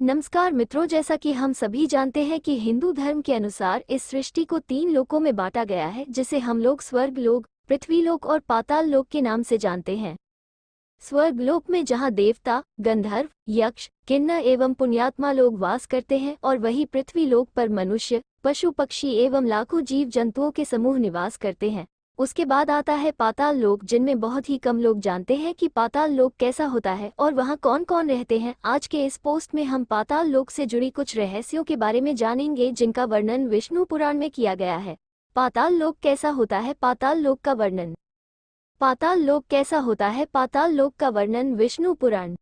नमस्कार मित्रों, जैसा कि हम सभी जानते हैं कि हिंदू धर्म के अनुसार इस सृष्टि को 3 लोकों में बांटा गया है, जिसे हम लोग स्वर्ग लोक, पृथ्वी लोक और पाताल लोक के नाम से जानते हैं। स्वर्ग लोक में जहां देवता, गंधर्व, यक्ष, किन्नर एवं पुण्यात्मा लोग वास करते हैं, और वही पृथ्वी लोक पर मनुष्य, पशु पक्षी एवं लाखों जीव जंतुओं के समूह निवास करते हैं। उसके बाद आता है पाताल लोक, जिनमें बहुत ही कम लोग जानते हैं कि पाताल लोक कैसा होता है और वहां कौन कौन रहते हैं। आज के इस पोस्ट में हम पाताल लोक से जुड़ी कुछ रहस्यों के बारे में जानेंगे, जिनका वर्णन विष्णु पुराण में किया गया है। पाताल लोक कैसा होता है? पाताल लोक का वर्णन। पाताल लोक कैसा होता है? पाताल लोक का वर्णन विष्णु पुराण।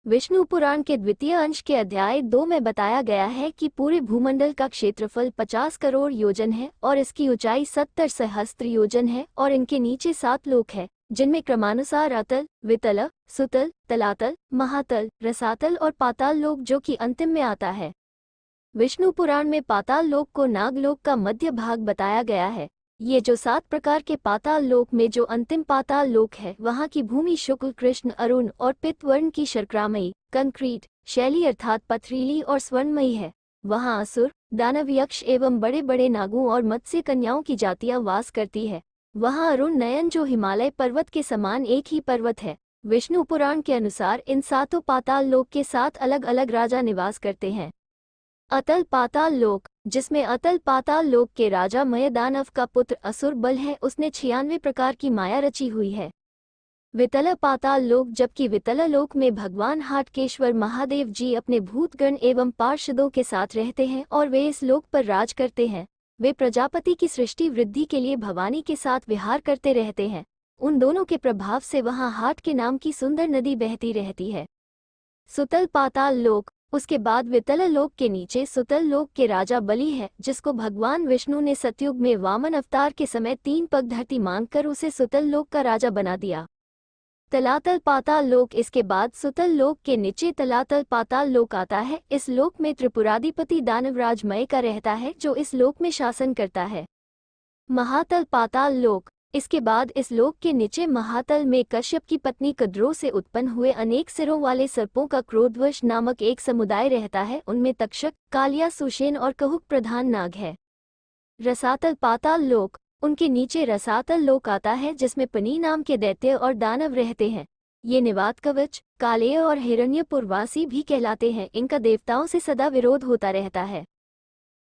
विष्णु पुराण के द्वितीय अंश के अध्याय 2 में बताया गया है कि पूरे भूमंडल का क्षेत्रफल 50 करोड़ योजन है और इसकी ऊंचाई 70 सहस्त्र योजन है, और इनके नीचे 7 लोक है, जिनमें क्रमानुसार अतल, वितल, सुतल, तलातल, महातल, रसातल और पाताल लोक, जो कि अंतिम में आता है। विष्णु पुराण में पाताल लोक को नागलोक का मध्य भाग बताया गया है। ये जो 7 प्रकार के पाताल लोक में जो अंतिम पाताल लोक है, वहाँ की भूमि शुक्ल, कृष्ण, अरुण और पित्त वर्ण की शर्करामयी, कंक्रीट, शैली अर्थात पथरीली और स्वर्णमयी है। वहाँ असुर, दानव, यक्ष एवं बड़े बड़े नागों और मत्स्य कन्याओं की जातियां वास करती है। वहाँ अरुण नयन, जो हिमालय पर्वत के समान एक ही पर्वत है। विष्णु पुराण के अनुसार इन 7 पाताल लोक के 7 अलग अलग राजा निवास करते हैं। अतल पाताल लोक, जिसमें अतल पाताल लोक के राजा मयदानव का पुत्र असुर बल है, उसने 96 प्रकार की माया रची हुई है। वितल पाताल लोक, जबकि वितल लोक में भगवान हाटकेश्वर महादेव जी अपने भूतगण एवं पार्षदों के साथ रहते हैं और वे इस लोक पर राज करते हैं। वे प्रजापति की सृष्टि वृद्धि के लिए भवानी के साथ विहार करते रहते हैं। उन दोनों के प्रभाव से वहां हाट के नाम की सुंदर नदी बहती रहती है। सुतल पाताल लोक, उसके बाद वितल लोक के नीचे सुतल लोक के राजा बलि है, जिसको भगवान विष्णु ने सतयुग में वामन अवतार के समय 3 पग धरती मांगकर उसे सुतल लोक का राजा बना दिया। तलातल पाताल लोक, इसके बाद सुतल लोक के नीचे तलातल पाताल लोक आता है। इस लोक में त्रिपुराधिपति दानवराज मय का रहता है, जो इस लोक में शासन करता है। महातल पाताल लोक, इसके बाद इस लोक के नीचे महातल में कश्यप की पत्नी कद्रो से उत्पन्न हुए अनेक सिरों वाले सर्पों का क्रोधवश नामक एक समुदाय रहता है। उनमें तक्षक, कालिया, सुषेण और कहुक प्रधान नाग है। रसातल पाताल लोक, उनके नीचे रसातल लोक आता है, जिसमें पनी नाम के दैत्य और दानव रहते हैं। ये निवात कवच, कालेय और हिरण्यपुरवासी भी कहलाते हैं। इनका देवताओं से सदा विरोध होता रहता है।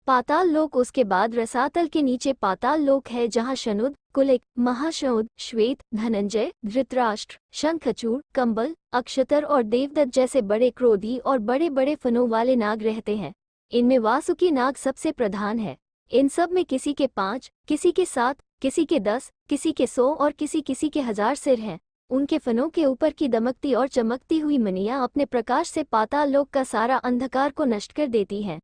पाताल लोक, उसके बाद रसातल के नीचे पाताल लोक है, जहाँ शनुद, कुलिक, महाशौद, श्वेत, धनंजय, धृतराष्ट्र, शंखचूड़, कंबल, अक्षतर और देवदत्त जैसे बड़े क्रोधी और बड़े बड़े फनों वाले नाग रहते हैं। इनमें वासुकी नाग सबसे प्रधान है। इन सब में किसी के 5, किसी के 7, किसी के 10, किसी के 100 और किसी किसी के 1000 सिर हैं। उनके फनों के ऊपर की दमकती और चमकती हुई मनियां अपने प्रकाश से पाताल लोक का सारा अंधकार को नष्ट कर देती हैं।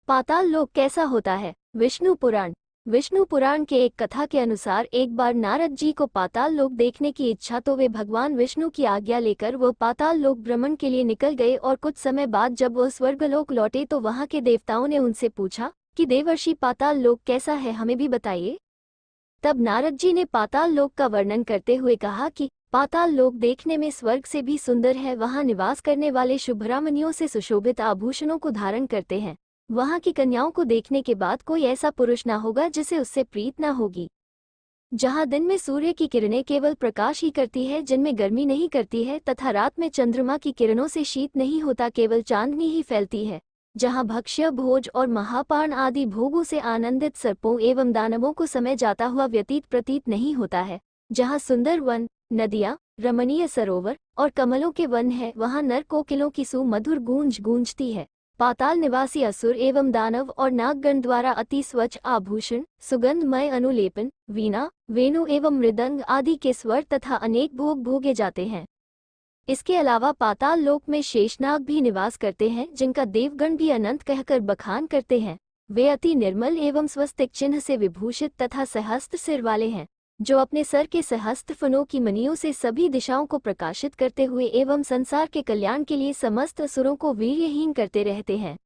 पाताल लोक कैसा होता है? विष्णु पुराण। विष्णु पुराण के एक कथा के अनुसार एक बार नारद जी को पाताल लोक देखने की इच्छा, तो वे भगवान विष्णु की आज्ञा लेकर वह पाताल लोक भ्रमण के लिए निकल गए, और कुछ समय बाद जब वह स्वर्गलोक लौटे तो वहां के देवताओं ने उनसे पूछा कि देवर्षि, पाताल लोक कैसा है, हमें भी बताइए। तब नारद जी ने पाताल लोक का वर्णन करते हुए कहा कि पाताल लोक देखने में स्वर्ग से भी सुंदर है। वहां निवास करने वाले शुभ्रामणियों से सुशोभित आभूषणों को धारण करते हैं। वहां की कन्याओं को देखने के बाद कोई ऐसा पुरुष ना होगा जिसे उससे प्रीत ना होगी। जहां दिन में सूर्य की किरणें केवल प्रकाश ही करती है, जिनमें गर्मी नहीं करती है, तथा रात में चंद्रमा की किरणों से शीत नहीं होता, केवल चांदनी ही फैलती है। जहां भक्ष्य, भोज और महापान आदि भोगों से आनंदित सर्पों एवं दानवों को समय जाता हुआ व्यतीत प्रतीत नहीं होता है। जहां सुंदर वन, नदियां, रमणीय सरोवर और कमलों के वन है, वहां नर कोकिलों की सुमधुर गूंज गूंजती है। पाताल निवासी असुर एवं दानव और नागगण द्वारा अति स्वच्छ आभूषण, सुगंधमय अनुलेपन, वीणा, वेणु एवं मृदंग आदि के स्वर तथा अनेक भोग भोगे जाते हैं। इसके अलावा पाताल लोक में शेषनाग भी निवास करते हैं, जिनका देवगण भी अनंत कहकर बखान करते हैं। वे अति निर्मल एवं स्वस्तिक चिन्ह से विभूषित तथा सहस्त्र सिर वाले हैं, जो अपने सर के सहस्त्र फनों की मनियों से सभी दिशाओं को प्रकाशित करते हुए एवं संसार के कल्याण के लिए समस्त असुरों को वीर्यहीन करते रहते हैं।